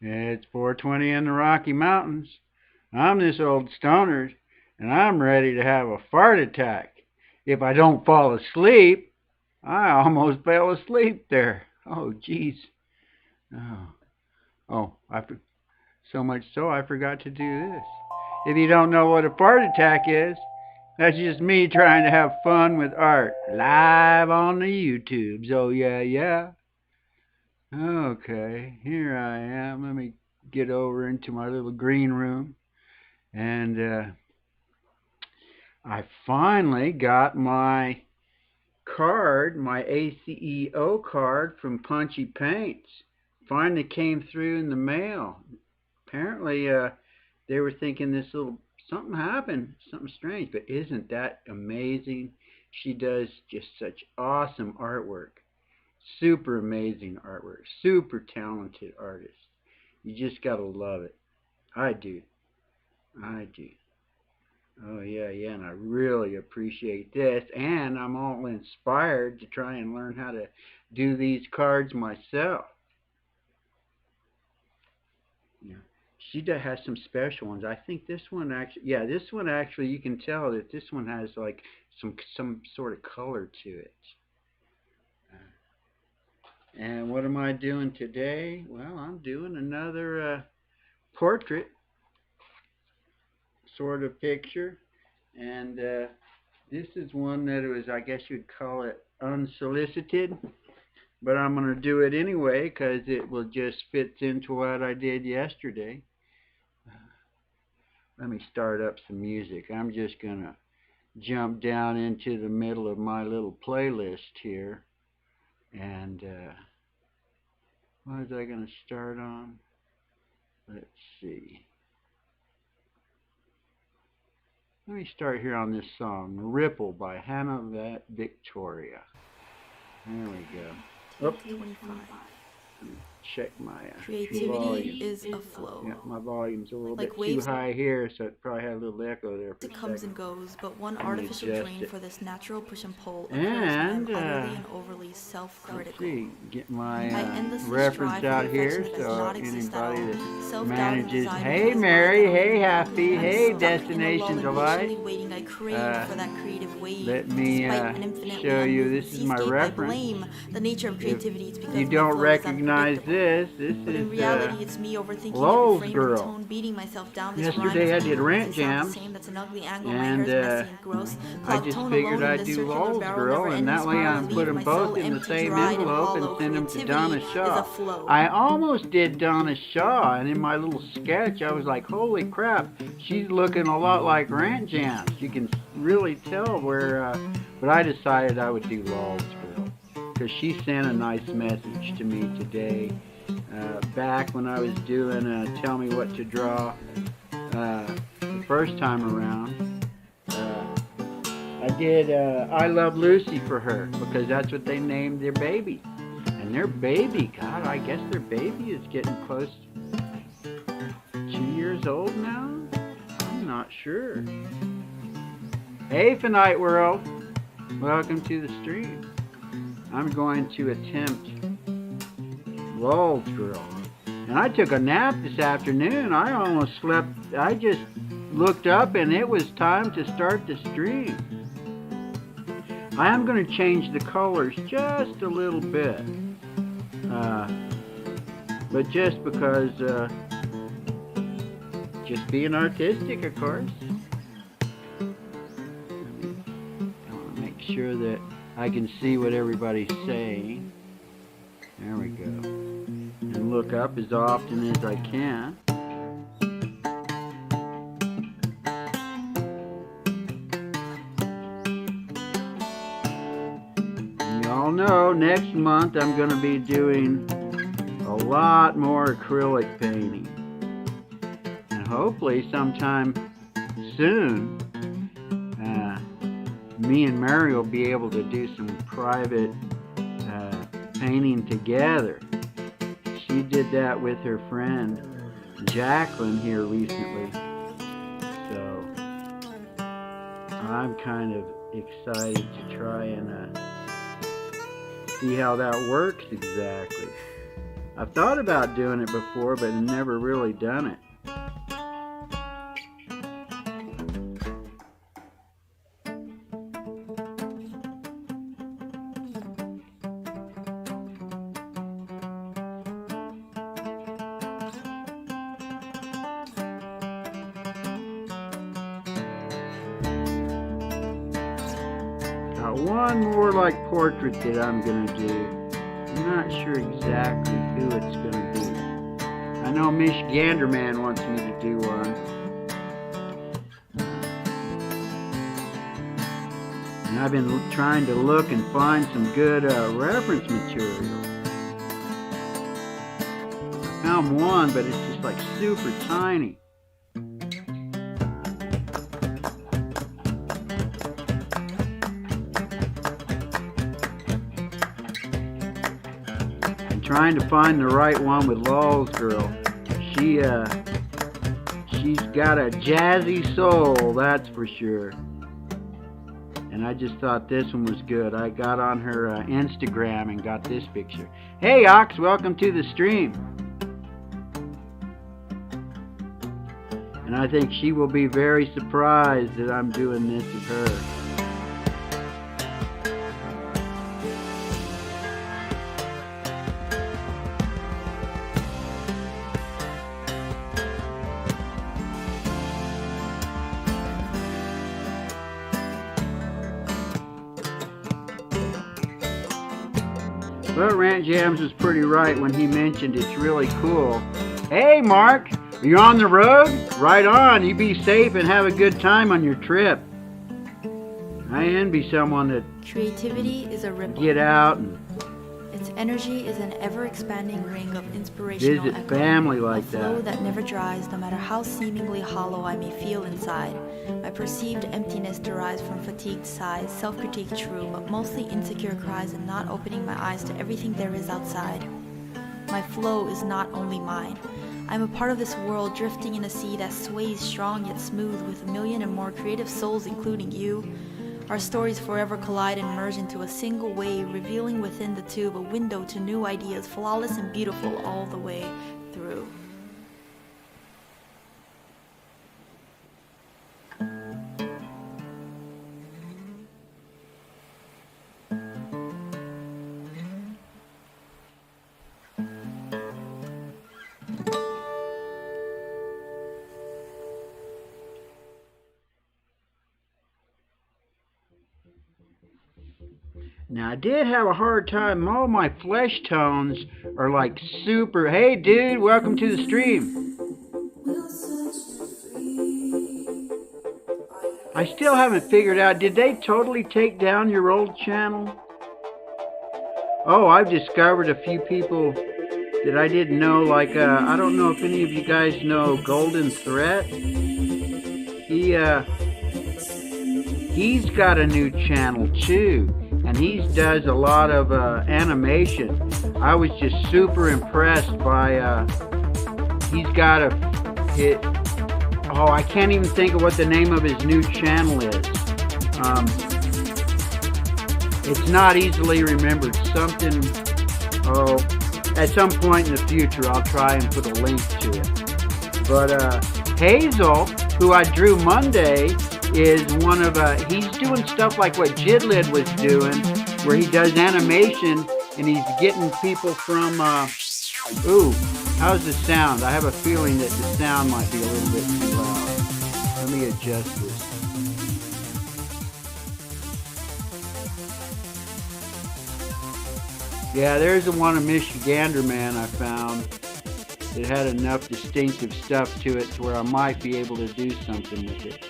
It's 4:20 in the Rocky Mountains. I'm this old stoner, and I'm ready to have a fart attack. If I don't fall asleep, I almost fell asleep there. Oh, jeez. Oh, oh, so much so I forgot to do this. If you don't know what a fart attack is, that's just me trying to have fun with art live on the YouTubes. Oh, yeah, yeah. Okay, here I am. Let me get over into my little green room. And I finally got my card, my ACEO card from Punchy Paints. Finally came through in the mail. Apparently, they were thinking this little something happened, something strange. But isn't that amazing? She does just such awesome artwork. Super amazing artwork. Super talented artist. You just gotta love it. I do. I do. Oh yeah, yeah, and I really appreciate this, and I'm all inspired to try and learn how to do these cards myself. Yeah, she has some special ones. I think this one actually, yeah, this one actually, you can tell that this one has like some sort of color to it. And what am I doing today? Well, I'm doing another portrait sort of picture, and this is one that was, I guess you'd call it unsolicited, but I'm going to do it anyway because it will just fit into what I did yesterday. Let me start up some music. I'm just going to jump down into the middle of my little playlist here. And what was I going to start on? Let's see. Let me start here on this song, Ripple by Hannah Victoria. There we go. Oh, Take 25. check my Creativity volume. is a flow. Yeah, my volume's a little bit Like too waves, high here, so it probably had a little echo there for it a comes second. and goes, but one Let me artificial adjust drain it. for this natural push and pull occurs when I'm And utterly and overly self let's critical. see, get my I endlessly reference strive for out perfection here that does so not exist at anybody all. that Self doubt and manages, design hey becomes why I Mary, don't hey even Happy, move. I'm hey stuck in a lull, Destination Delight, impatiently waiting. I crave uh, for that creative wave. let me Despite an infinitely show you, unmoving this is my seascape, I reference. blame the nature of If creativity. It's you because my don't flow is recognize unpredictable. this But in is reality, it's me overthinking every Lolz frame and Girl. tone, beating myself down. This rhyme Yesterday I doesn't did even mean to rent sound the jams, same. That's an ugly angle. My and hair's messy and gross. I Clogged just tone figured alone in I'd this do circular Lolz barrel, Girl, never and ending that way spiral I I put lead. them My both soul in the empty, same dried, and envelope and hollow. send them to Creativity Donna is a Shaw. flow. I almost did Donna Shaw, and in my little sketch, I was like, holy crap, she's looking a lot like Rant Jams. You can really tell where, but I decided I would do Lolz Girl because she sent a nice message to me today. Back when I was doing Tell Me What to Draw the first time around, uh, I did I Love Lucy for her because that's what they named their baby. And their baby, God, I guess their baby is getting close to 2 years old now? I'm not sure. Hey, Finite World, welcome to the stream. I'm going to attempt Lolz Girl. And I took a nap this afternoon. I almost slept. I just looked up and it was time to start the stream. I am going to change the colors just a little bit. Uh, but just because, just being artistic, of course. I want to make sure that I can see what everybody's saying. There we go. And look up as often as I can. And y'all know next month I'm going to be doing a lot more acrylic painting. And hopefully sometime soon, uh, me and Mary will be able to do some private painting together. She did that with her friend Jacqueline here recently. So I'm kind of excited to try and see how that works exactly. I've thought about doing it before, but never really done it. Got one more like portrait that I'm gonna do. I'm not sure exactly who it's gonna be. I know Mish Ganderman wants me to do one. And I've been trying to look and find some good reference material. I found one, but it's just like super tiny. Trying to find the right one with Lolz Gurl. She's got a jazzy soul, that's for sure. And I just thought this one was good. I got on her Instagram and got this picture. Hey Ox, welcome to the stream. And I think she will be very surprised that I'm doing this of her. But Rant Jams was pretty right when he mentioned it's really cool. Hey Mark, are you on the road? Right on, you be safe and have a good time on your trip. I envy someone that Creativity is a ripple. Get out and Its energy is an ever-expanding ring of inspirational visit echo, family like a flow that. that never dries, no matter how seemingly hollow I may feel inside. My perceived emptiness derives from fatigued sighs, self-critique true, but mostly insecure cries and not opening my eyes to everything there is outside. My flow is not only mine. I am a part of this world, drifting in a sea that sways strong yet smooth with a million and more creative souls, including you. Our stories forever collide and merge into a single wave, revealing within the tube a window to new ideas, flawless and beautiful all the way through. Now I did have a hard time. All my flesh tones are like super. Hey dude, welcome to the stream. I still haven't figured out, did they totally take down your old channel? Oh, I've discovered a few people that I didn't know, like, I don't know if any of you guys know Golden Threat. He's got a new channel too, and he does a lot of animation. I was just super impressed by, he's got I can't even think of what the name of his new channel is. It's not easily remembered. Something, at some point in the future I'll try and put a link to it. But Hazel, who I drew Monday, is one of, he's doing stuff like what Jidlid was doing, where he does animation and he's getting people from, ooh, how's the sound? I have a feeling that the sound might be a little bit too loud. Let me adjust this. Yeah, there's the one of Michigander Man I found. It had enough distinctive stuff to it to where I might be able to do something with it.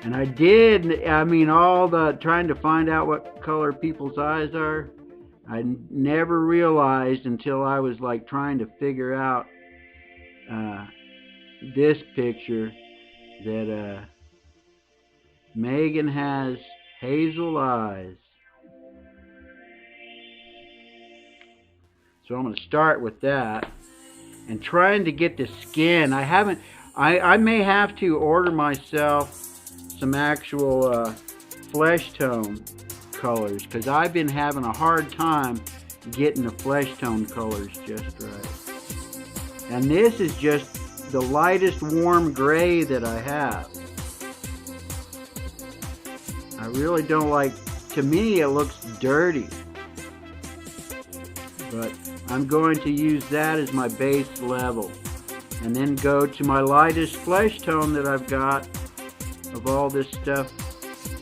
And I did, all the trying to find out what color people's eyes are, I never realized until I was like trying to figure out this picture that Megan has hazel eyes. So I'm going to start with that and trying to get the skin. I may have to order myself some actual flesh tone colors, because I've been having a hard time getting the flesh tone colors just right. And this is just the lightest warm gray that I have. I really don't like, to me it looks dirty. But I'm going to use that as my base level. And then go to my lightest flesh tone that I've got of all this stuff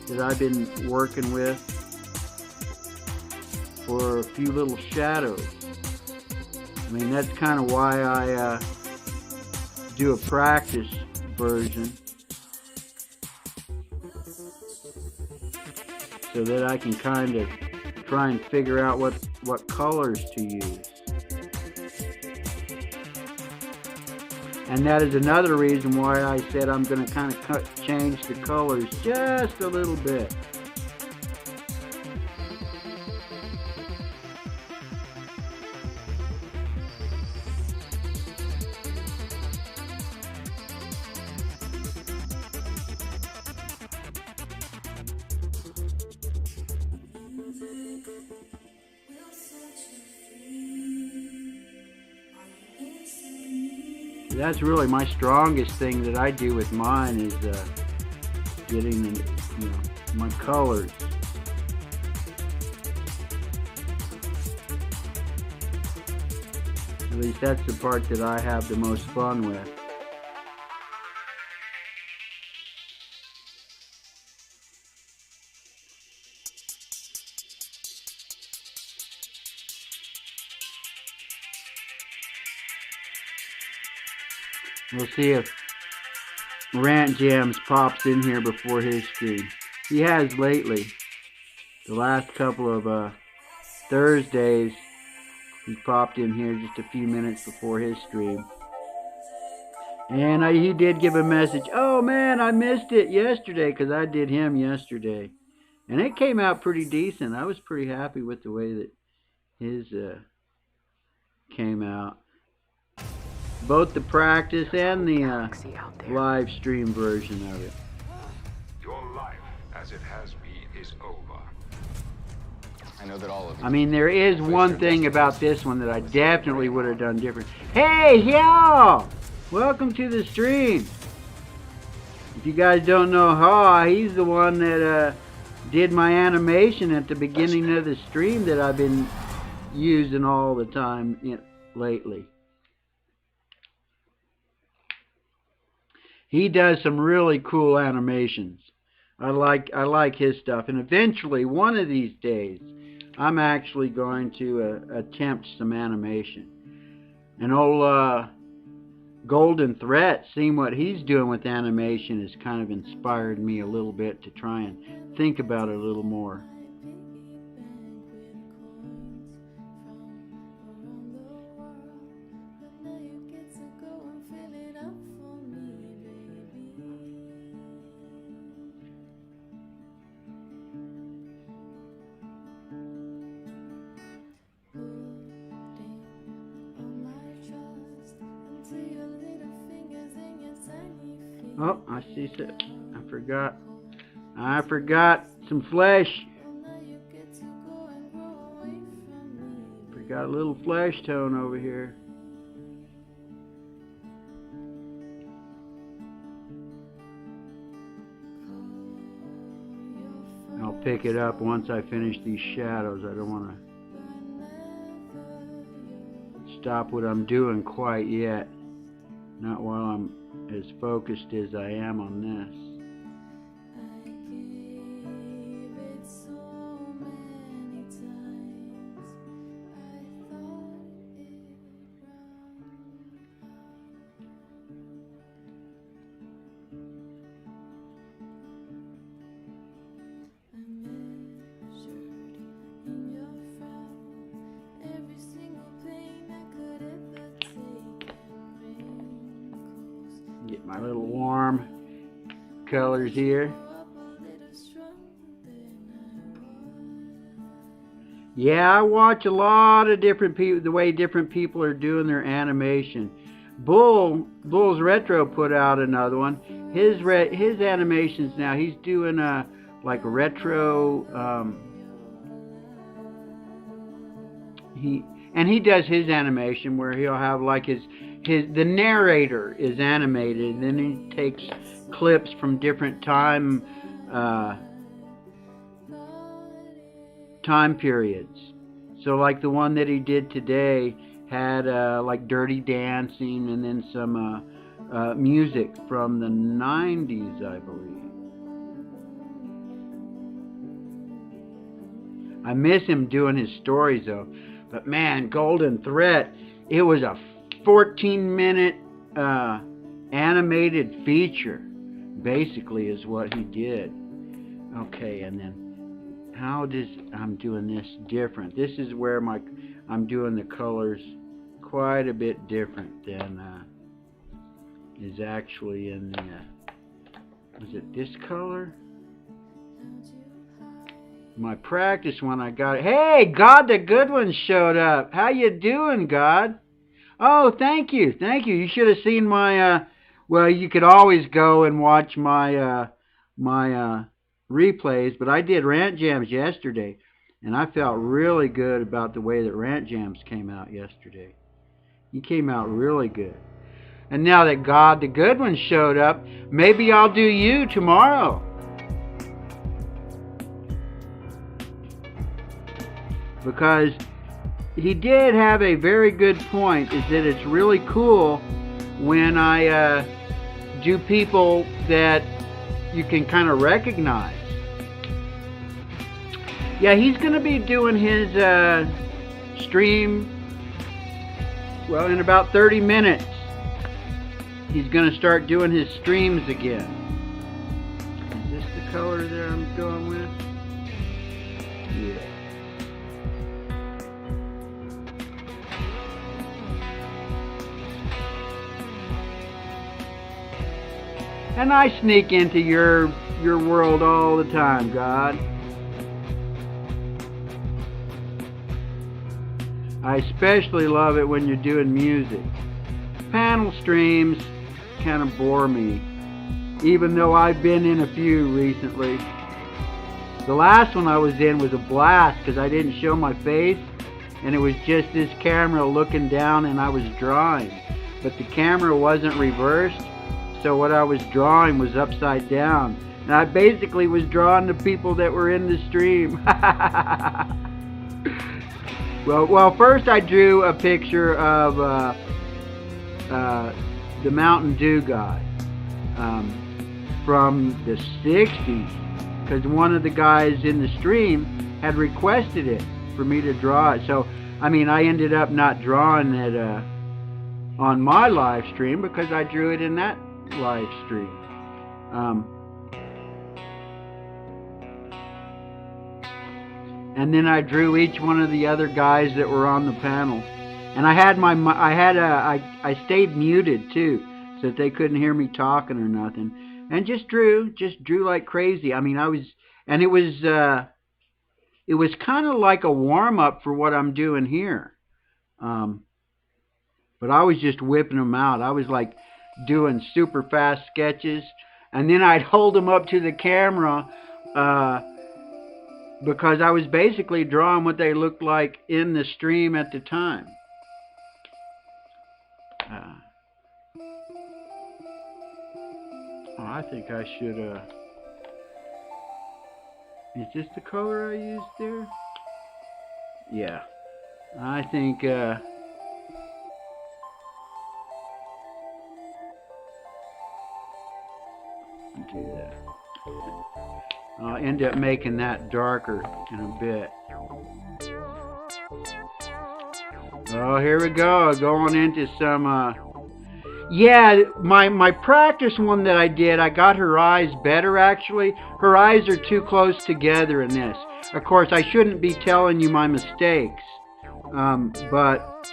that I've been working with for a few little shadows. I mean, that's kind of why I do a practice version, so that I can kind of try and figure out what colors to use. And that is another reason why I said I'm going to kind of change the colors just a little bit. That's really my strongest thing that I do with mine, is getting the, my colors. At least that's the part that I have the most fun with. We'll see if Rant Jams pops in here before his stream. He has lately. The last couple of Thursdays, he popped in here just a few minutes before his stream. And he did give a message, oh man, I missed it yesterday, because I did him yesterday. And it came out pretty decent. I was pretty happy with the way that his came out. Both the practice and the live stream version of it. Your life as it has been is over. I know that all of you. I mean, there is one thing about this one that I definitely would have done different. Hey, y'all! Welcome to the stream. If you guys don't know Ha, he's the one that did my animation at the beginning of the stream that I've been using all the time lately. He does some really cool animations. I like his stuff, and eventually, one of these days, I'm actually going to attempt some animation. And old Golden Threat, seeing what he's doing with animation, has kind of inspired me a little bit to try and think about it a little more. Oh, I see some. I forgot some flesh. Forgot a little flesh tone over here. I'll pick it up once I finish these shadows. I don't want to stop what I'm doing quite yet. Not while I'm as focused as I am on this. Get my little warm colors here. Yeah, I watch a lot of different people, the way different people are doing their animation. Bull's Retro put out another one. His animations now, he's doing like retro he does his animation where he'll have like the narrator is animated, and then he takes clips from different time periods. So like the one that he did today had like Dirty Dancing, and then some music from the 90s, I believe. I miss him doing his stories though. But man, Golden Threat, it was a 14-minute animated feature, basically, is what he did. Okay, and then I'm doing this different. This is where I'm doing the colors quite a bit different than is actually in the, was it this color? My practice one, I got it. Hey, God the Good One showed up. How you doing, God? Oh, thank you. You should have seen my, well, you could always go and watch my, replays, but I did Rant Jams yesterday, and I felt really good about the way that Rant Jams came out yesterday. He came out really good. And now that God the Good One showed up, maybe I'll do you tomorrow. Because he did have a very good point, is that it's really cool when I do people that you can kind of recognize. Yeah, he's going to be doing his stream, well, in about 30 minutes. He's going to start doing his streams again. Is this the color that I'm going with? Yeah. And I sneak into your world all the time, God. I especially love it when you're doing music. Panel streams kind of bore me, even though I've been in a few recently. The last one I was in was a blast because I didn't show my face, and it was just this camera looking down, and I was drawing. But the camera wasn't reversed, so what I was drawing was upside down. And I basically was drawing the people that were in the stream. Well, first I drew a picture of the Mountain Dew guy from the 60s, because one of the guys in the stream had requested it for me to draw it. So, I mean, I ended up not drawing it on my live stream because I drew it in that live stream. And then I drew each one of the other guys that were on the panel, and I had I stayed muted too, so that they couldn't hear me talking or nothing, and just drew like crazy. I mean, it was kind of like a warm up for what I'm doing here, but I was just whipping them out. I was like doing super fast sketches, and then I'd hold them up to the camera because I was basically drawing what they looked like in the stream at the time. I think I should is this the color I used there? Yeah, I think do that. I'll end up making that darker in a bit. Oh, here we go, going into some yeah, my practice one that I did, I got her eyes better actually. Her eyes are too close together in this. Of course, I shouldn't be telling you my mistakes, but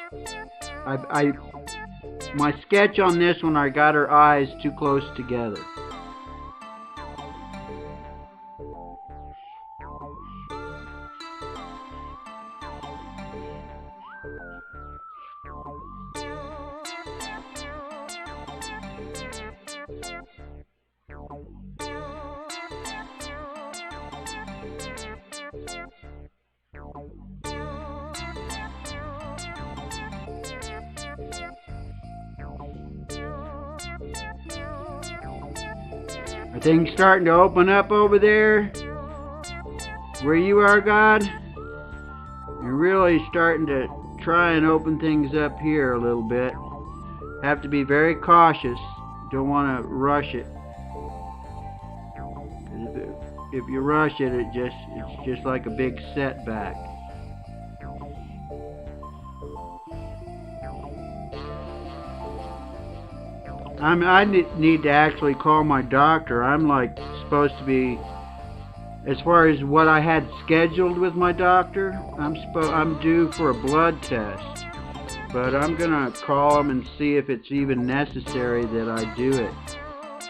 my sketch on this one, I got her eyes too close together. Are things starting to open up over there? Where you are, God? You're really starting to try and open things up here a little bit. Have to be very cautious. Don't want to rush it. If you rush it, it's just like a big setback. I need to actually call my doctor. I'm like supposed to be, as far as what I had scheduled with my doctor, I'm due for a blood test. But I'm gonna call him and see if it's even necessary that I do it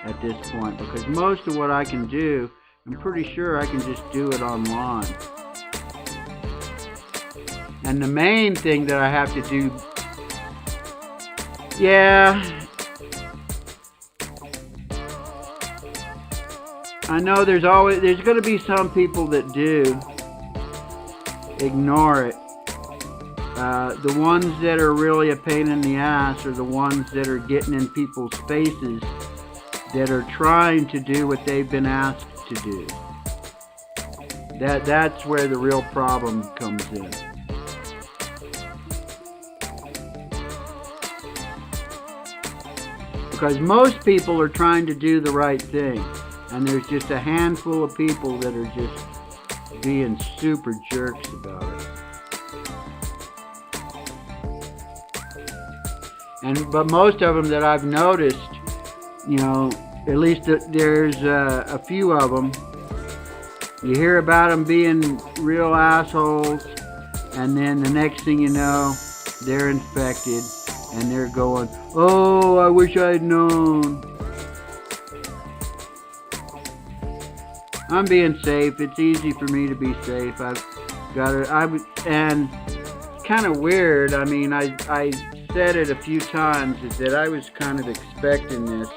at this point, because most of what I can do, I'm pretty sure I can just do it online. And the main thing that I have to do, yeah, I know there's going to be some people that do ignore it. The ones that are really a pain in the ass are the ones that are getting in people's faces, that are trying to do what they've been asked to do. That's where the real problem comes in. Because most people are trying to do the right thing, and there's just a handful of people that are just being super jerks about it. But most of them that I've noticed, you know, at least there's a few of them, you hear about them being real assholes, and then the next thing you know, they're infected, and they're going, oh, I wish I'd known. I'm being safe. It's easy for me to be safe. I've got it. And it's kind of weird. I mean, I said it a few times, is that I was kind of expecting this.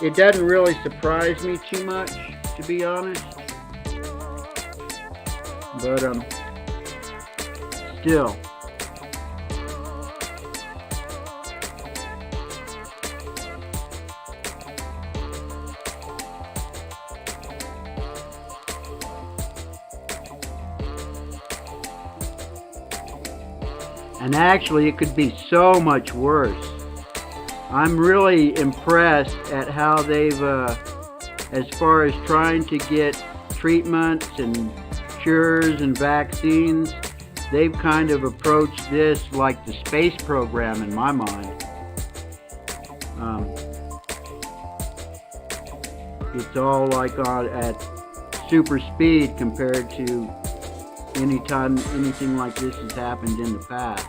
It doesn't really surprise me too much, to be honest. But still. And actually, it could be so much worse. I'm really impressed at how they've, as far as trying to get treatments and cures and vaccines, they've kind of approached this like the space program in my mind. It's all like at super speed compared to anything like this has happened in the past.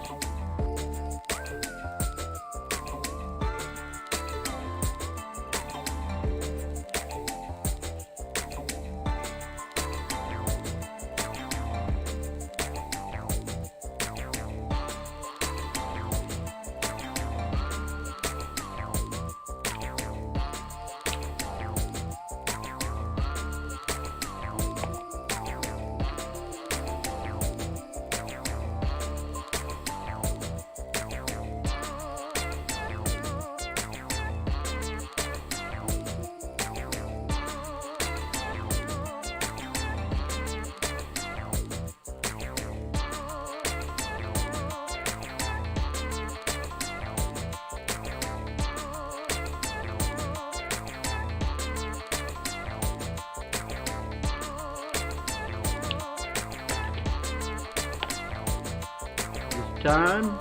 Time?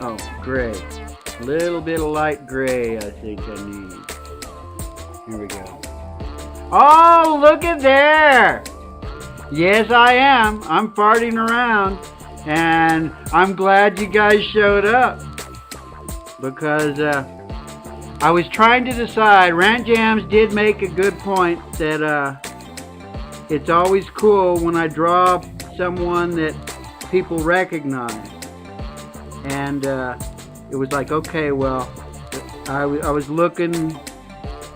Oh, gray. Little bit of light gray I think I need. Here we go. Oh, look at there! Yes, I am. I'm farting around. And I'm glad you guys showed up. Because I was trying to decide. Rant Jams did make a good point that it's always cool when I draw someone that people recognize. And it was like, okay, well, I was looking,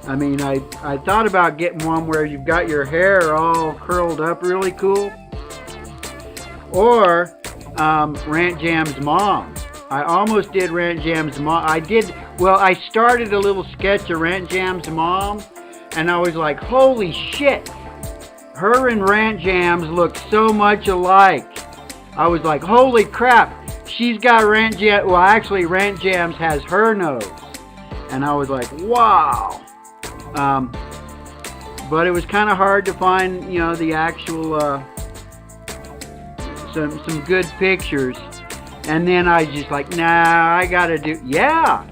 I mean, I thought about getting one where you've got your hair all curled up really cool. Or Rant Jam's mom. I almost did Rant Jam's mom. I started a little sketch of Rant Jam's mom, and I was like, holy shit, her and Rant Jams look so much alike. I was like, holy crap, she's got Rant Jam. Well, actually, Rant Jams has her nose. And I was like, wow. But it was kind of hard to find, the actual, some good pictures. And then I just like, nah, I gotta do, yeah.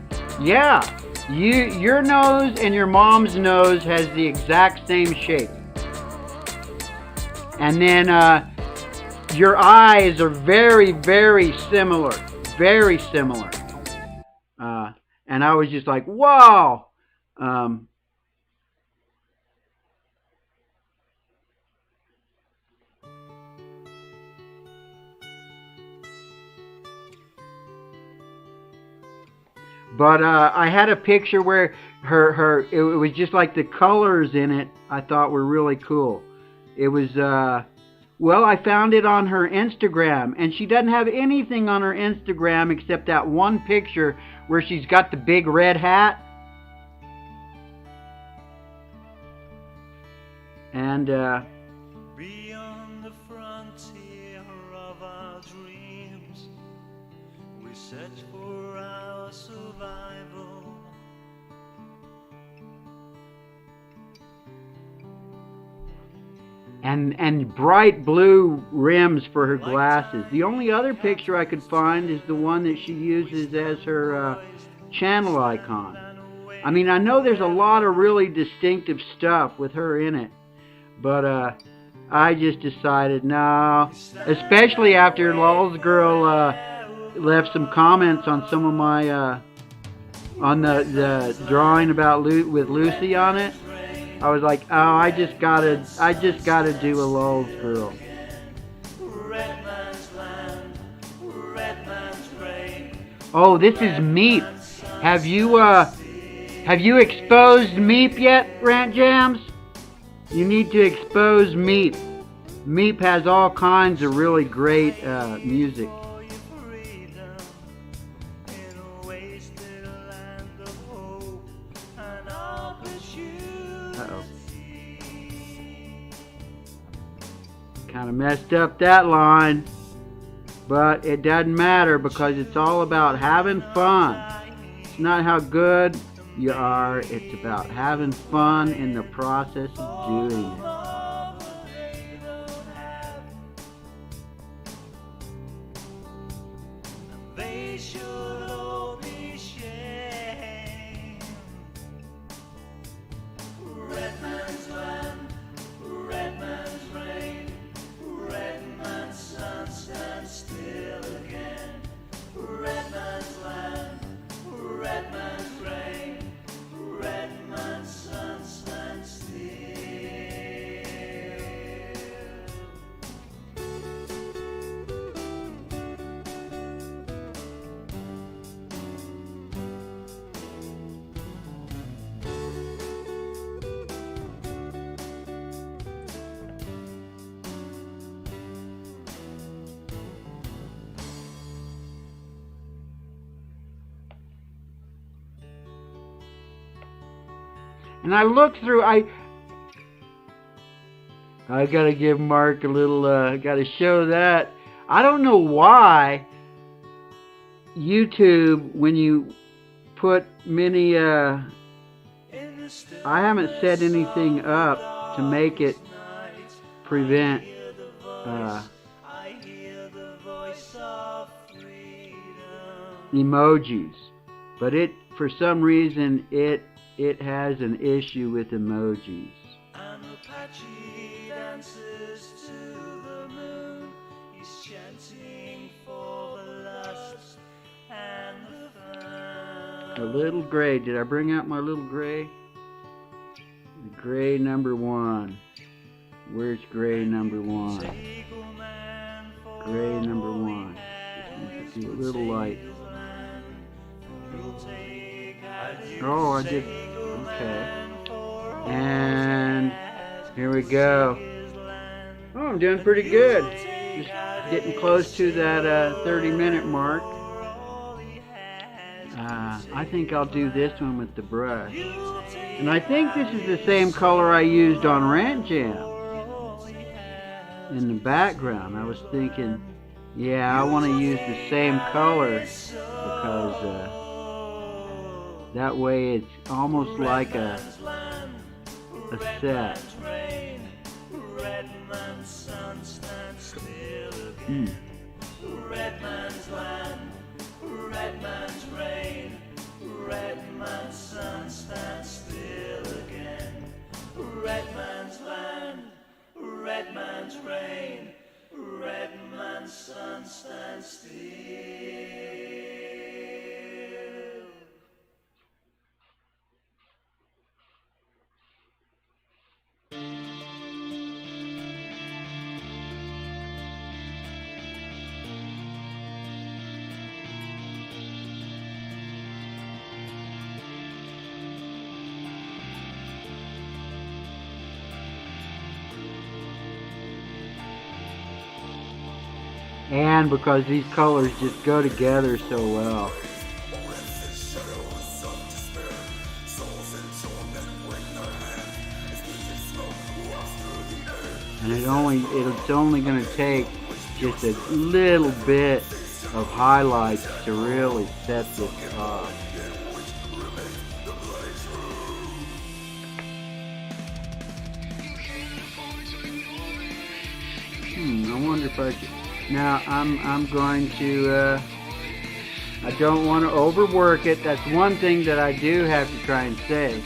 Your nose and your mom's nose has the exact same shape. And then your eyes are very, very similar. Very similar. And I was just like, wow. But I had a picture where it was just like the colors in it I thought were really cool. It was, I found it on her Instagram, and she doesn't have anything on her Instagram except that one picture where she's got the big red hat. And, beyond the frontier of our dreams, we search for our survival. and bright blue rims for her glasses. The only other picture I could find is the one that she uses as her channel icon. I mean, I know there's a lot of really distinctive stuff with her in it, but I just decided no, especially after Lolz Gurl left some comments on some of my on the drawing about with Lucy on it. I was like, oh, I just gotta do a Lolz Gurl. Oh, this is Meep. Have you exposed Meep yet, Rant Jams? You need to expose Meep. Meep has all kinds of really great music. Uh-oh. Kind of messed up that line. But it doesn't matter because it's all about having fun. It's not how good you are. It's about having fun in the process of doing it. And I looked through, I gotta give Mark a little, gotta show that. I don't know why YouTube, when you put many, I haven't set anything up to make it prevent, emojis. But for some reason, it has an issue with emojis. And Apache dances to the moon. He's chanting for the lust and the fun. A little gray. Did I bring out my little gray? Gray number 1. Where's gray number 1? Gray number 1. Just need to do a little light. Oh, I did. Okay. And here we go. Oh, I'm doing pretty good. Just getting close to that 30-minute mark. I think I'll do this one with the brush. And I think this is the same color I used on Rant Jam in the background. I was thinking, yeah, I want to use the same color because that way it's almost like a set. Redman's land, Redman's rain, Redman's sun stands still again. Redman's land, Redman's rain, Redman's sun stands still. And because these colors just go together so well. And it's only going to take just a little bit of highlights to really set this off. I wonder if I should. Now I'm going to. I don't want to overwork it. That's one thing that I do have to try and say.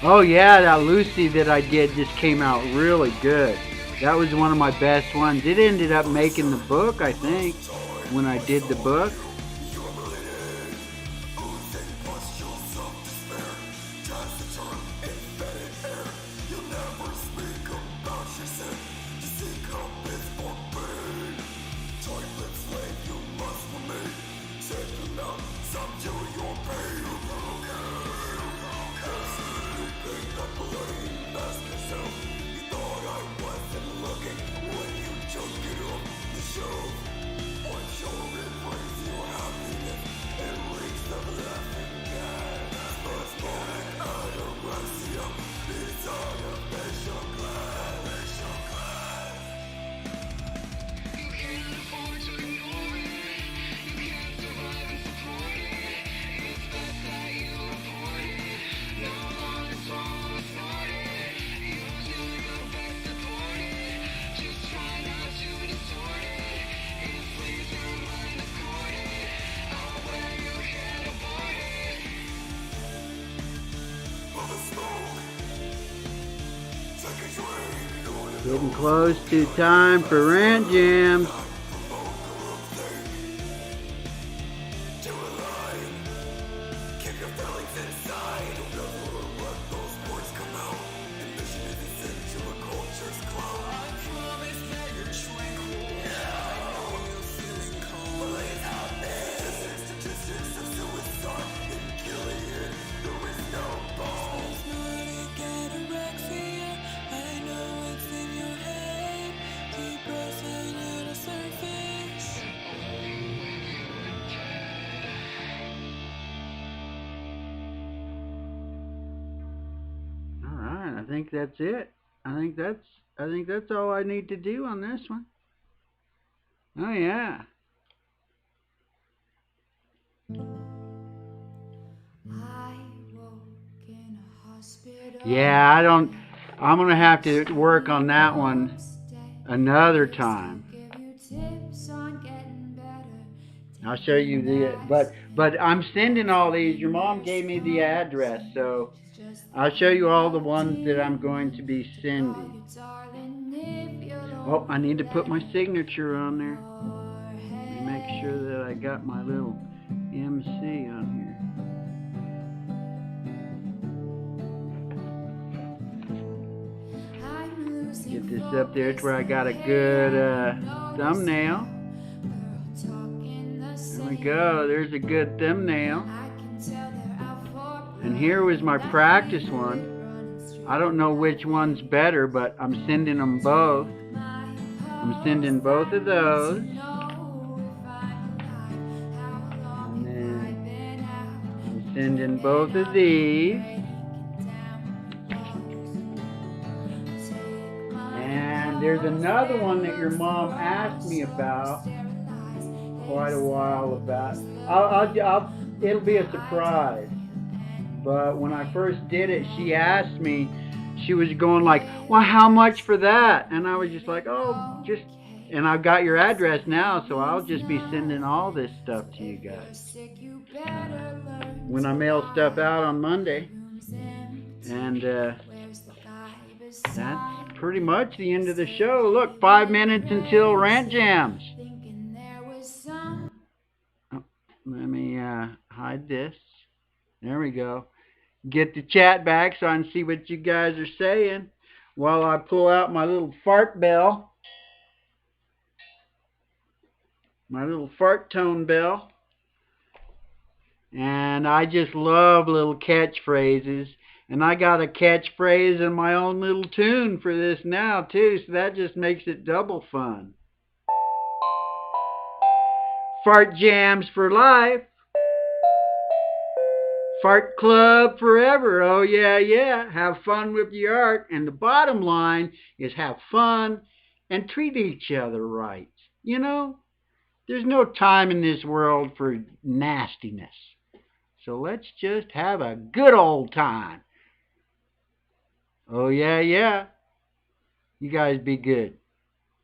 Oh yeah, that Lucy that I did just came out really good. That was one of my best ones. It ended up making the book, I think, when I did the book. Getting close to time for Rant Jams. I think that's it. I think that's all I need to do on this one. Oh yeah. Yeah, I'm gonna have to work on that one another time. I'll show you but I'm sending all these. Your mom gave me the address, so I'll show you all the ones that I'm going to be sending. Oh, I need to put my signature on there. Let me make sure that I got my little MC on here. Get this up there to where I got a good thumbnail. There we go. There's a good thumbnail. And here was my practice one. I don't know which one's better, but I'm sending them both. I'm sending both of those. Sending both of these. And there's another one that your mom asked me about quite a while about. It'll be a surprise. But when I first did it, she asked me, she was going like, well, how much for that? And I was just like, oh, just, and I've got your address now, so I'll just be sending all this stuff to you guys when I mail stuff out on Monday. And that's pretty much the end of the show. Look, 5 minutes until Rant Jams. Oh, let me hide this. There we go. Get the chat back so I can see what you guys are saying while I pull out my little fart bell. My little fart tone bell. And I just love little catchphrases. And I got a catchphrase in my own little tune for this now too, so that just makes it double fun. Fart jams for life. Fart club forever. Oh yeah, yeah. Have fun with your art. And the bottom line is have fun and treat each other right. You know, there's no time in this world for nastiness. So let's just have a good old time. Oh yeah, yeah. You guys be good.